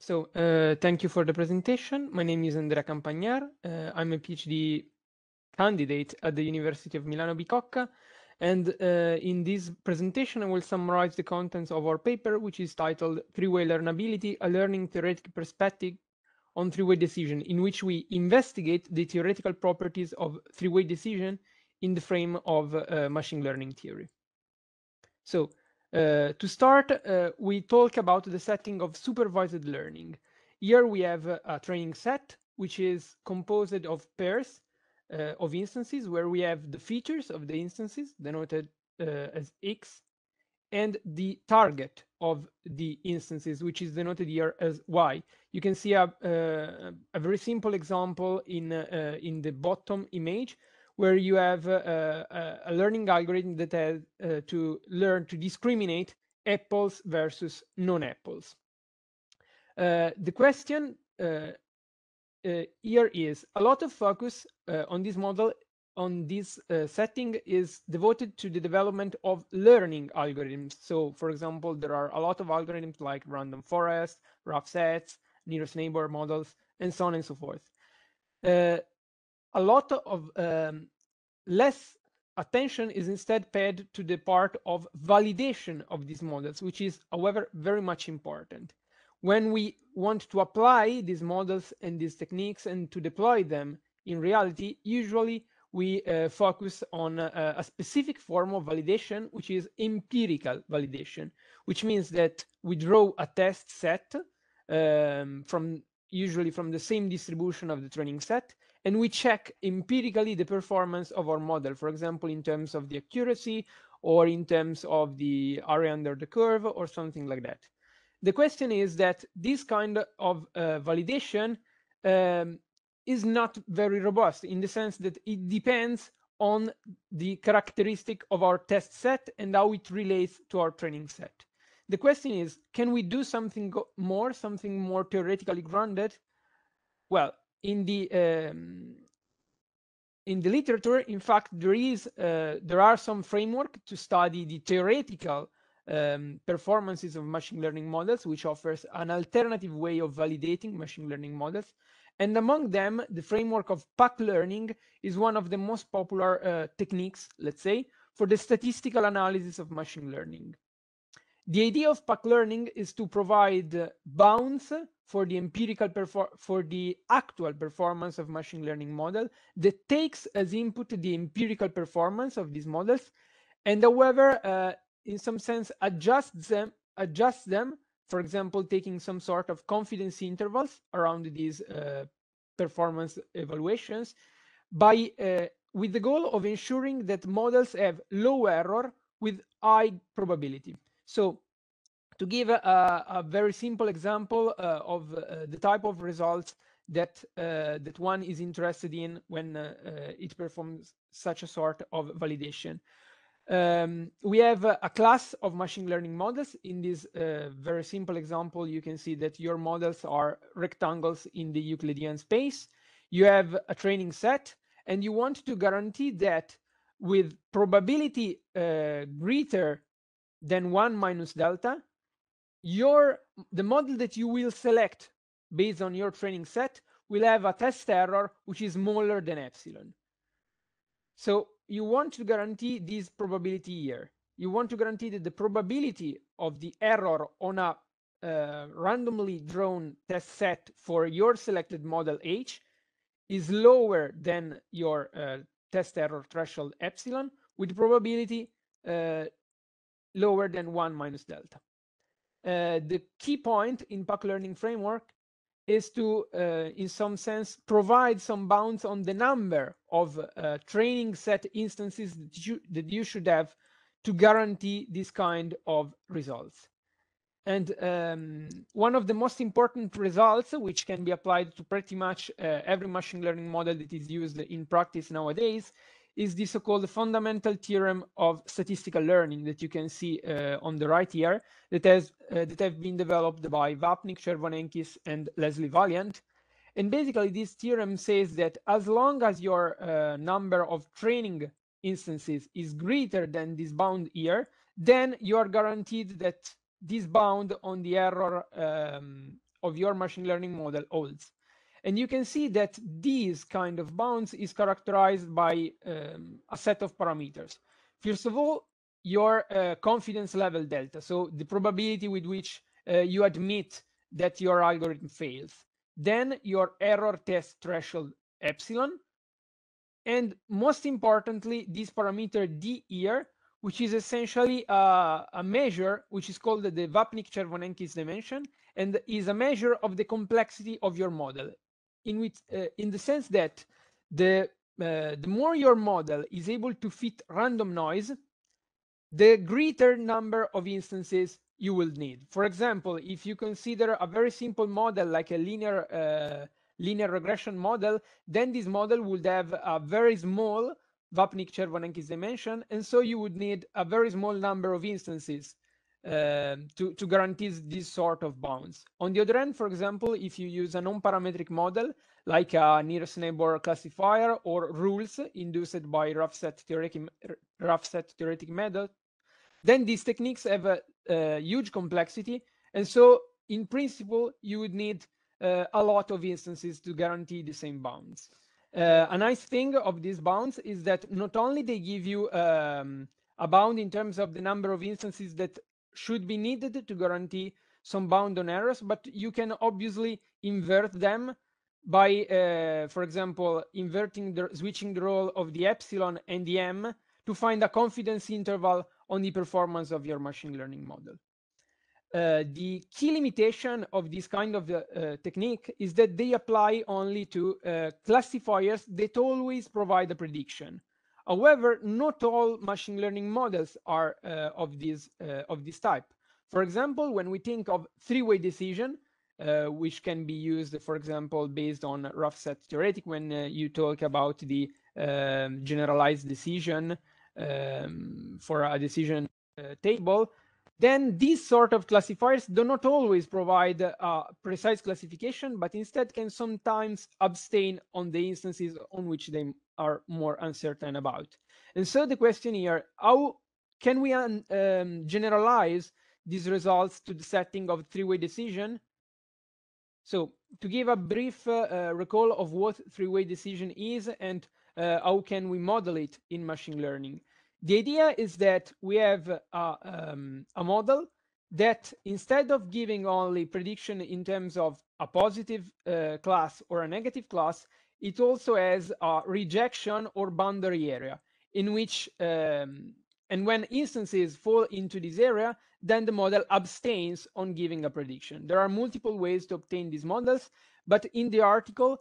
Thank you for the presentation. My name is Andrea Campagner. I'm a PhD candidate at the University of Milano Bicocca. And in this presentation, I will summarize the contents of our paper, which is titled Three-Way Learnability, a Learning Theoretic Perspective on Three-Way Decision, in which we investigate the theoretical properties of three-way decision in the frame of machine learning theory. So to start, we talk about the setting of supervised learning. Here we have a training set, which is composed of pairs of instances where we have the features of the instances denoted as X and the target of the instances, which is denoted here as Y. You can see a very simple example in the bottom image, where you have a learning algorithm that has to learn to discriminate apples versus non-apples. The question here is a lot of focus on this model, on this setting is devoted to the development of learning algorithms. So, for example, there are a lot of algorithms like random forest, rough sets, nearest neighbor models, and so on and so forth. A lot of less attention is instead paid to the part of validation of these models, which is, however, very much important. When we want to apply these models and these techniques and to deploy them in reality, usually we focus on a specific form of validation, which is empirical validation, which means that we draw a test set usually from the same distribution of the training set, and we check empirically the performance of our model, for example, in terms of the accuracy or in terms of the area under the curve or something like that. The question is that this kind of validation is not very robust in the sense that it depends on the characteristic of our test set and how it relates to our training set. The question is, can we do something more theoretically grounded? Well, in the literature, in fact, there are some framework to study the theoretical performances of machine learning models, which offers an alternative way of validating machine learning models. And among them, the framework of pack learning is one of the most popular techniques, let's say, for the statistical analysis of machine learning. The idea of pack learning is to provide bounds for the actual performance of machine learning model that takes as input the empirical performance of these models, and however, in some sense, adjusts them, for example, taking some sort of confidence intervals around these performance evaluations, with the goal of ensuring that models have low error with high probability. So, to give a very simple example of the type of results that one is interested in when it performs such a sort of validation. We have a class of machine learning models. In this very simple example, you can see that your models are rectangles in the Euclidean space. You have a training set, and you want to guarantee that with probability greater than 1 minus delta, the model that you will select based on your training set will have a test error which is smaller than epsilon. So you want to guarantee this probability here. You want to guarantee that the probability of the error on a randomly drawn test set for your selected model H is lower than your test error threshold epsilon, with probability lower than 1 minus delta. The key point in pack learning framework is to, in some sense, provide some bounds on the number of training set instances that you should have to guarantee this kind of results. And one of the most important results, which can be applied to pretty much every machine learning model that is used in practice nowadays, is the so-called fundamental theorem of statistical learning that you can see on the right here, that have been developed by Vapnik, Chervonenkis, and Leslie Valiant. And basically, this theorem says that as long as your number of training instances is greater than this bound here, then you are guaranteed that this bound on the error of your machine learning model holds. And you can see that these kind of bounds is characterized by a set of parameters. First of all, your confidence level delta, so the probability with which you admit that your algorithm fails. Then your error test threshold epsilon, and most importantly, this parameter d here, which is essentially a measure which is called the Vapnik-Chervonenkis dimension, and is a measure of the complexity of your model, in which, in the sense that the more your model is able to fit random noise, the greater number of instances you will need. For example, if you consider a very simple model like a linear regression model, then this model would have a very small Vapnik-Chervonenkis dimension, and so you would need a very small number of instances to guarantee this sort of bounds. On the other hand, for example, if you use a non-parametric model like a nearest neighbor classifier or rules induced by rough set theoretic method, then these techniques have a huge complexity, and so in principle you would need a lot of instances to guarantee the same bounds. A nice thing of these bounds is that not only they give you a bound in terms of the number of instances that should be needed to guarantee some bound on errors, but you can obviously invert them by, for example, switching the role of the epsilon and the m to find a confidence interval on the performance of your machine learning model. The key limitation of this kind of technique is that they apply only to classifiers that always provide a prediction. However, not all machine learning models are of this type. For example, when we think of three-way decision, which can be used, for example, based on rough set theoretic, when you talk about the generalized decision for a decision table, then these sort of classifiers do not always provide a precise classification, but instead can sometimes abstain on the instances on which they are more uncertain about. And so the question here, how can we generalize these results to the setting of three-way decision? So to give a brief recall of what three-way decision is and how can we model it in machine learning. The idea is that we have a model that instead of giving only prediction in terms of a positive class or a negative class, it also has a rejection or boundary area in which, and when instances fall into this area, then the model abstains on giving a prediction. There are multiple ways to obtain these models, but in the article,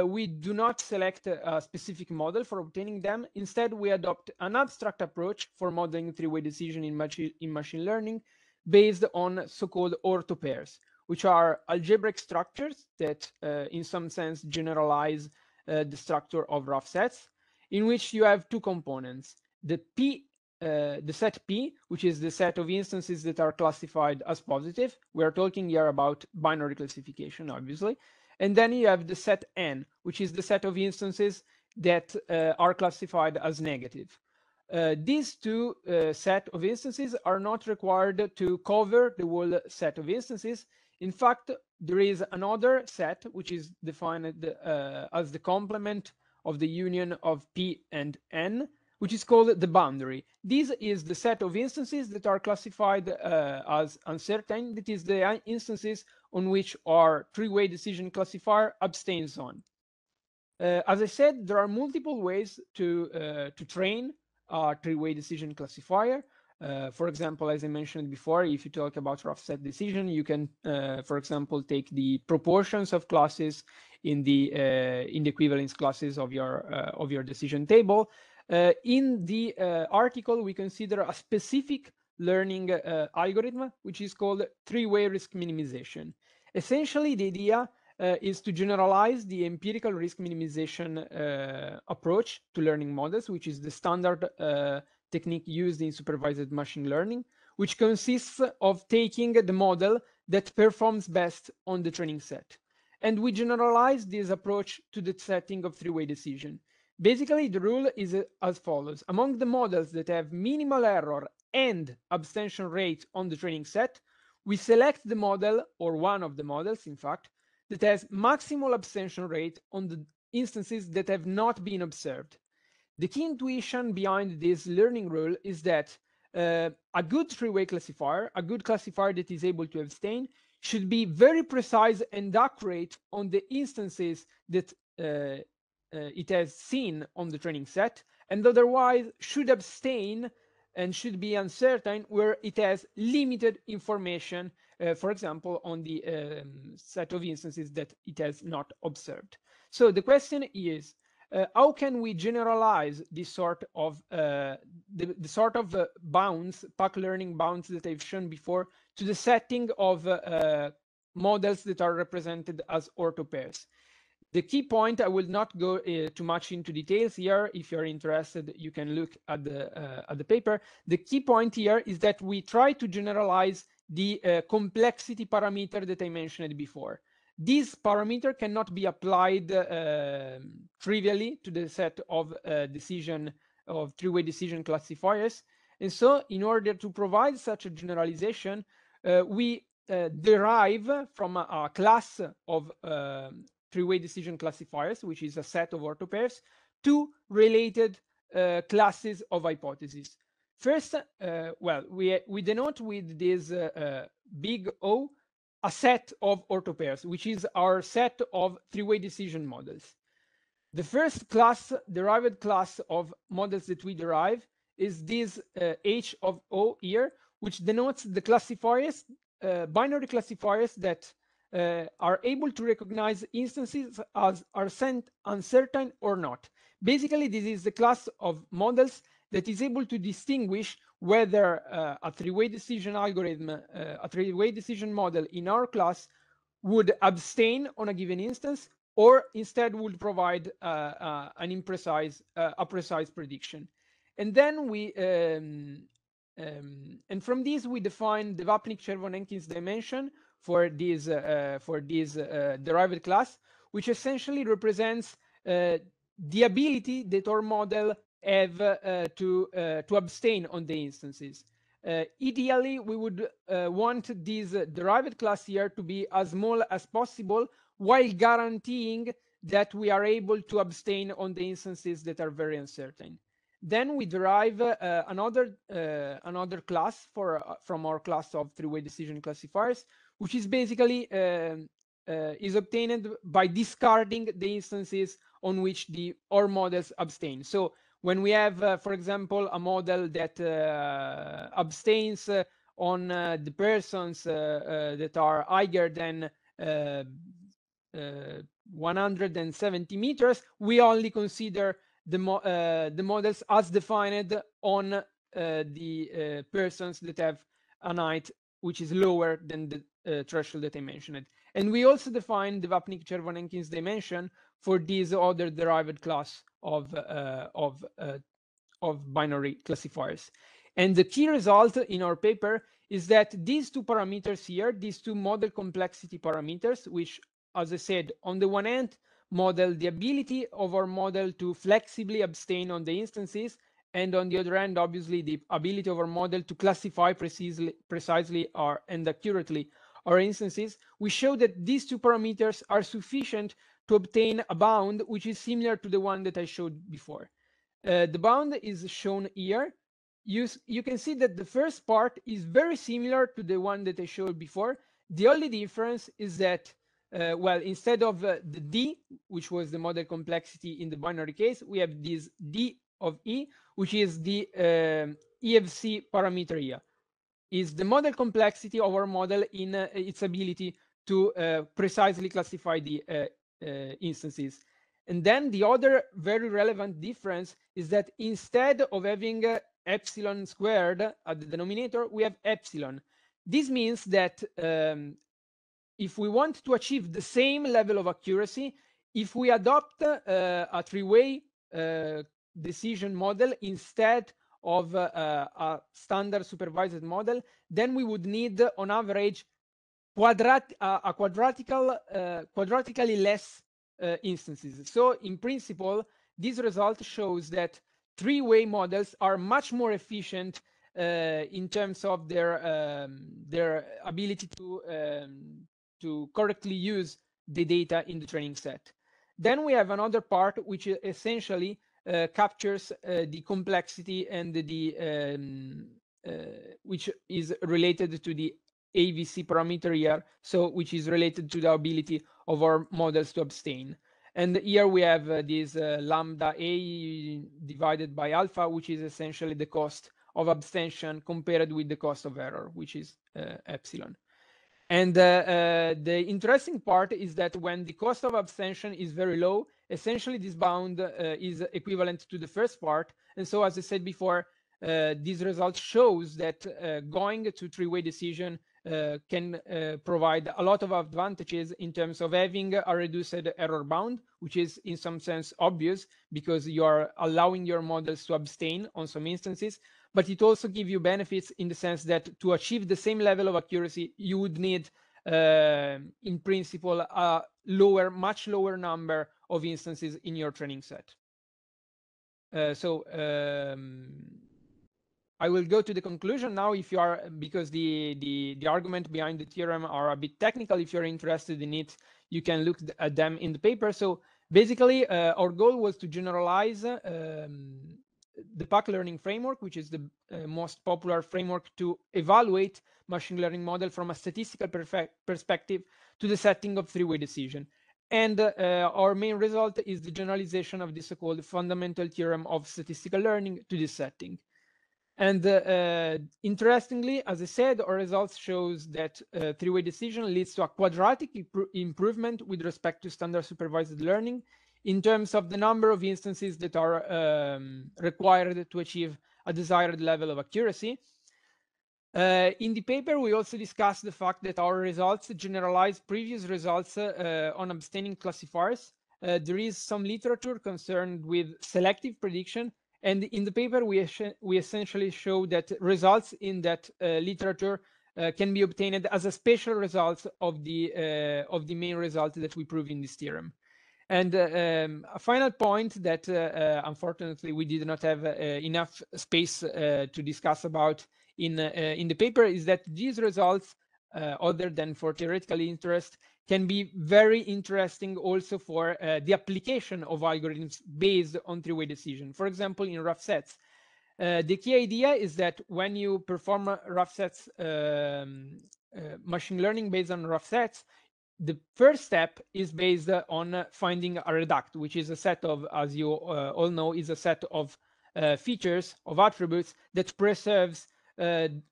we do not select a specific model for obtaining them. Instead, we adopt an abstract approach for modeling three-way decision in machine learning based on so-called orthopairs, which are algebraic structures that in some sense generalize the structure of rough sets, in which you have two components, the set P, which is the set of instances that are classified as positive. We are talking here about binary classification, obviously. And then you have the set N, which is the set of instances that are classified as negative. These two set of instances are not required to cover the whole set of instances. In fact, there is another set, which is defined as the complement of the union of P and N, which is called the boundary. This is the set of instances that are classified as uncertain. That is the instances on which our three-way decision classifier abstains on. As I said, there are multiple ways to train a three-way decision classifier. For example, as I mentioned before, if you talk about rough set decision, you can, for example, take the proportions of classes in the equivalence classes of your decision table. In the article, we consider a specific learning algorithm, which is called three-way risk minimization. Essentially, the idea is to generalize the empirical risk minimization approach to learning models, which is the standard technique used in supervised machine learning, which consists of taking the model that performs best on the training set. And we generalize this approach to the setting of three-way decision. Basically, the rule is as follows. Among the models that have minimal error and abstention rate on the training set, we select the model, or one of the models, in fact, that has maximal abstention rate on the instances that have not been observed. The key intuition behind this learning rule is that a good three-way classifier, a good classifier that is able to abstain, should be very precise and accurate on the instances that it has seen on the training set, and otherwise should abstain and should be uncertain where it has limited information, for example, on the set of instances that it has not observed. So the question is, how can we generalize this sort of the sort of bounds, pack learning bounds that I've shown before, to the setting of models that are represented as orthopairs? The key point, I will not go too much into details here. If you're interested, you can look at the paper. The key point here is that we try to generalize the complexity parameter that I mentioned before. This parameter cannot be applied trivially to the set of three-way decision classifiers. And so in order to provide such a generalization, we derive from a class of three-way decision classifiers, which is a set of orthopairs, two related classes of hypotheses. First, well, we denote with this big O a set of orthopairs, which is our set of three-way decision models. The first class, derived class of models that we derive, is this H of O here, which denotes the classifiers, binary classifiers that are able to recognize instances as are uncertain or not. Basically, this is the class of models that is able to distinguish whether a three-way decision algorithm, a three-way decision model in our class would abstain on a given instance, or instead would provide a precise prediction. And then and from this we define the Vapnik-Chervonenkins dimension for this derived class, which essentially represents the ability that our model have to abstain on the instances. Ideally, we would want this derived class here to be as small as possible, while guaranteeing that we are able to abstain on the instances that are very uncertain. Then we derive another class from our class of three-way decision classifiers, which is basically is obtained by discarding the instances on which our models abstain. So when we have, for example, a model that abstains on the persons that are higher than 170 meters, we only consider the models as defined on the persons that have a height which is lower than the threshold that I mentioned. And we also define the Vapnik-Chervonenkins dimension for this other derived class of binary classifiers. And the key result in our paper is that these two parameters here, these two model complexity parameters, which, as I said, on the one hand, model the ability of our model to flexibly abstain on the instances, and on the other hand, obviously, the ability of our model to classify precisely and accurately our instances, we show that these two parameters are sufficient to obtain a bound which is similar to the one that I showed before. The bound is shown here. You can see that the first part is very similar to the one that I showed before. The only difference is that, well, instead of the D, which was the model complexity in the binary case, we have this D of E, which is the EFC parameter here. Is the model complexity of our model in its ability to precisely classify the instances. And then the other very relevant difference is that instead of having epsilon squared at the denominator, we have epsilon. This means that if we want to achieve the same level of accuracy, if we adopt a three-way decision model instead of a standard supervised model, then we would need, on average, quadratically less instances. So, in principle, this result shows that three-way models are much more efficient in terms of their ability to correctly use the data in the training set. Then we have another part which essentially captures the complexity and which is related to the AVC parameter here, so which is related to the ability of our models to abstain. And here we have this lambda A divided by alpha, which is essentially the cost of abstention compared with the cost of error, which is epsilon. And the interesting part is that when the cost of abstention is very low, essentially this bound is equivalent to the first part. And so, as I said before, this result shows that going to three-way decision can provide a lot of advantages in terms of having a reduced error bound, which is in some sense obvious because you are allowing your models to abstain on some instances, but it also gives you benefits in the sense that to achieve the same level of accuracy, you would need, in principle, a much lower number of instances in your training set. I will go to the conclusion now if you are, because the argument behind the theorem are a bit technical. If you're interested in it, you can look at them in the paper. So basically, our goal was to generalize the PAC learning framework, which is the most popular framework to evaluate machine learning model from a statistical perspective to the setting of three-way decision. And our main result is the generalization of the so-called fundamental theorem of statistical learning to this setting. And interestingly, as I said, our results shows that three-way decision leads to a quadratic improvement with respect to standard supervised learning in terms of the number of instances that are required to achieve a desired level of accuracy. In the paper, we also discussed the fact that our results generalize previous results on abstaining classifiers. There is some literature concerned with selective prediction, and in the paper, we essentially show that results in that literature can be obtained as a special result of the main result that we prove in this theorem. And a final point that unfortunately we did not have enough space to discuss about in the paper is that these results, other than for theoretical interest, can be very interesting also for the application of algorithms based on three-way decision. For example, in rough sets. The key idea is that when you perform rough sets, machine learning based on rough sets, the first step is based on finding a reduct, which is a set of, as you all know, is a set of features, of attributes that preserves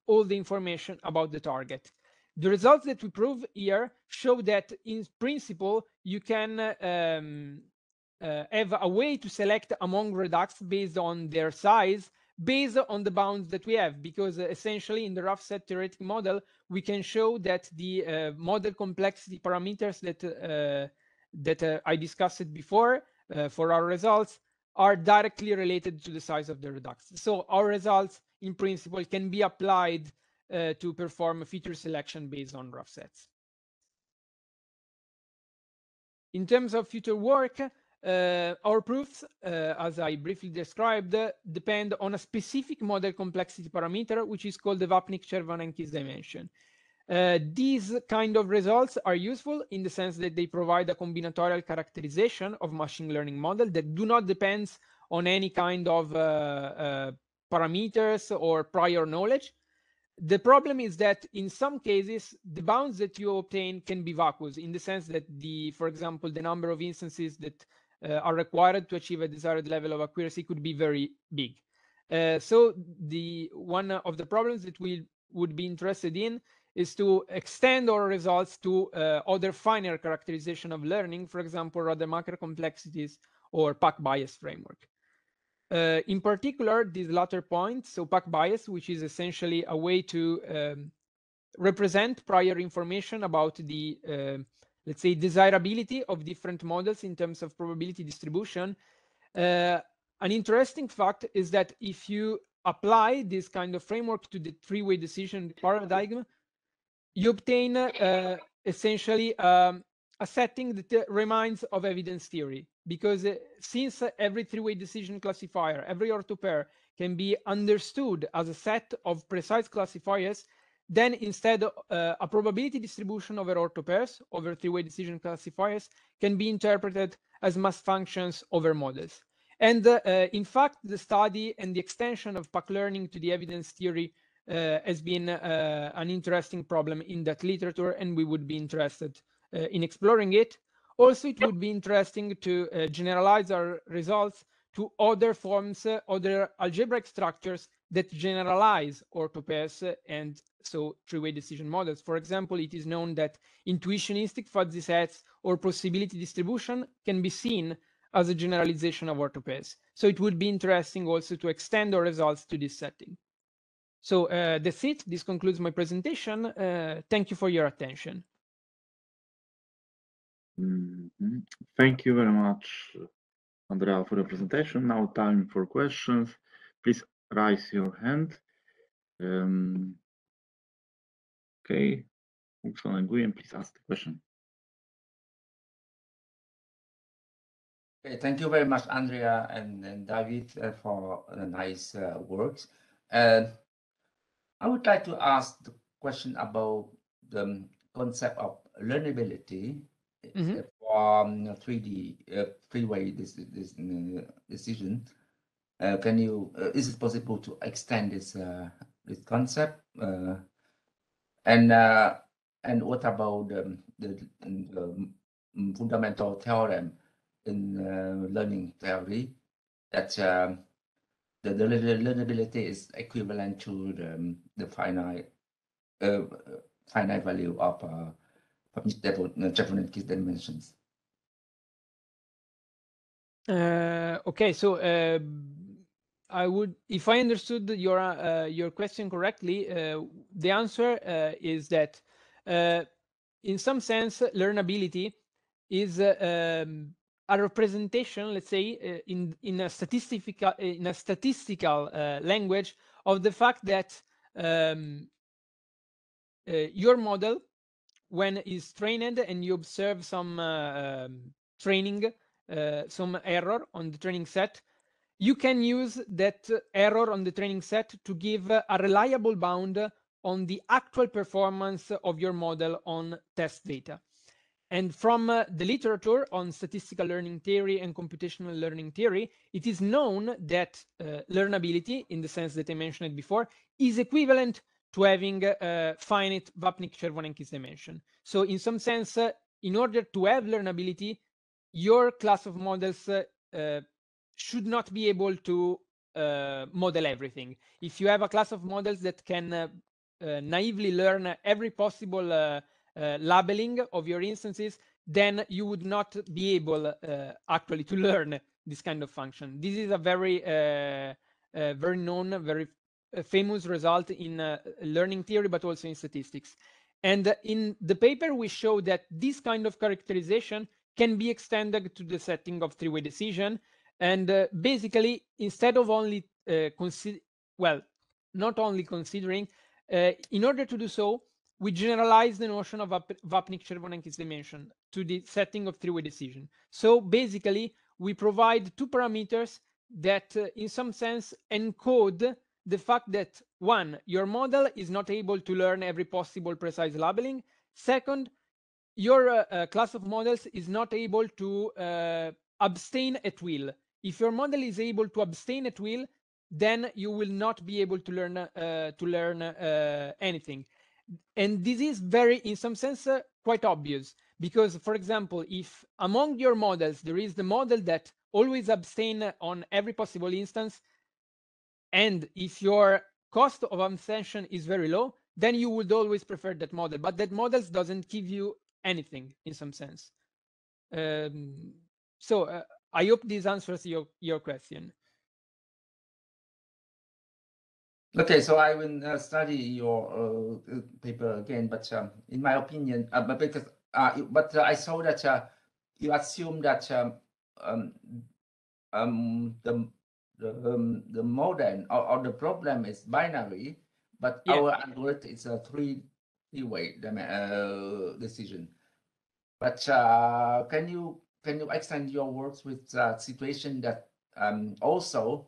all the information about the target. The results that we prove here show that in principle, you can have a way to select among reducts based on their size, based on the bounds that we have, because essentially in the rough set theoretic model, we can show that the model complexity parameters that I discussed before for our results are directly related to the size of the reducts. So our results in principle can be applied to perform a feature selection based on rough sets. In terms of future work, our proofs, as I briefly described, depend on a specific model complexity parameter, which is called the Vapnik-Chervonenkis dimension. These kind of results are useful in the sense that they provide a combinatorial characterization of machine learning model that do not depend on any kind of parameters or prior knowledge. The problem is that in some cases, the bounds that you obtain can be vacuous in the sense that for example, the number of instances that are required to achieve a desired level of accuracy could be very big. So one of the problems that we would be interested in is to extend our results to other finer characterization of learning, for example, rather macro complexities or PAC bias framework. In particular, this latter point, so PAC bias, which is essentially a way to represent prior information about the, let's say, desirability of different models in terms of probability distribution. An interesting fact is that if you apply this kind of framework to the three-way decision paradigm, you obtain essentially a a setting that reminds of evidence theory, because since every three-way decision classifier, every orthopair can be understood as a set of precise classifiers, then instead a probability distribution over orthopairs, over three-way decision classifiers, can be interpreted as mass functions over models. And in fact, the study and the extension of PAC learning to the evidence theory has been an interesting problem in that literature, and we would be interested in exploring it. Also, it would be interesting to generalize our results to other forms, other algebraic structures that generalize orthopairs and so three-way decision models. For example, it is known that intuitionistic fuzzy sets or possibility distribution can be seen as a generalization of orthopairs. So it would be interesting also to extend our results to this setting. So that's it. This concludes my presentation. Thank you for your attention. Thank you very much, Andrea, for the presentation. Now time for questions. Please raise your hand. Okay, please ask the question. Okay, thank you very much, Andrea and David, for the nice works. I would like to ask the question about the concept of learnability from 3D three-way decision. Can you? Is it possible to extend this this concept? And what about the fundamental theorem in learning theory that the learnability is equivalent to the finite value of definite dimensions? Okay, so I would, if I understood your question correctly, the answer is that in some sense learnability is a representation, let's say, in a statistical language of the fact that your model, when is trained and you observe some training, some error on the training set, you can use that error on the training set to give a reliable bound on the actual performance of your model on test data. And from the literature on statistical learning theory and computational learning theory, it is known that learnability, in the sense that I mentioned before, is equivalent to having a finite Vapnik-Chervonenkis dimension. So in some sense, in order to have learnability, your class of models should not be able to model everything. If you have a class of models that can naively learn every possible labeling of your instances, then you would not be able actually to learn this kind of function. This is a very very known, very famous result in learning theory, but also in statistics. And in the paper, we show that this kind of characterization can be extended to the setting of three-way decision. And basically, instead of only not only considering, in order to do so, we generalize the notion of Vapnik-Chervonenkis dimension to the setting of three-way decision. So basically, we provide two parameters that, in some sense, encode the fact that, one, your model is not able to learn every possible precise labeling. Second, your class of models is not able to abstain at will. If your model is able to abstain at will, then you will not be able to learn anything. And this is very, in some sense, quite obvious, because, for example, if among your models there is the model that always abstain on every possible instance, and if your cost of abstention is very low, then you would always prefer that model. But that model doesn't give you anything in some sense. So I hope this answers your question. Okay, so I will study your paper again, but in my opinion, because I saw that you assume that the model or the problem is binary, but our algorithm is a three-way decision. But can you extend your works with situation that also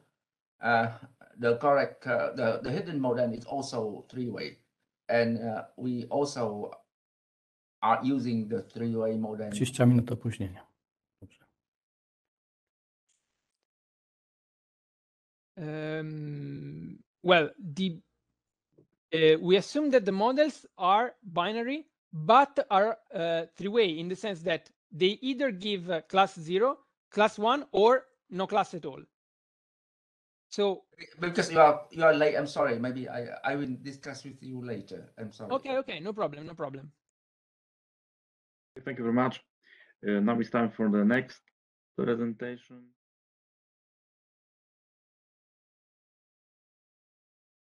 the correct the hidden modem is also three-way, and we also are using the three-way modem. 20 minut opóźnienia. Dobrze. Well, we assume that the models are binary, but are three-way in the sense that they either give class 0, class 1, or no class at all. So because you are late, I'm sorry. Maybe I will discuss with you later. I'm sorry. okay, no problem. Thank you very much. Now it's time for the next presentation.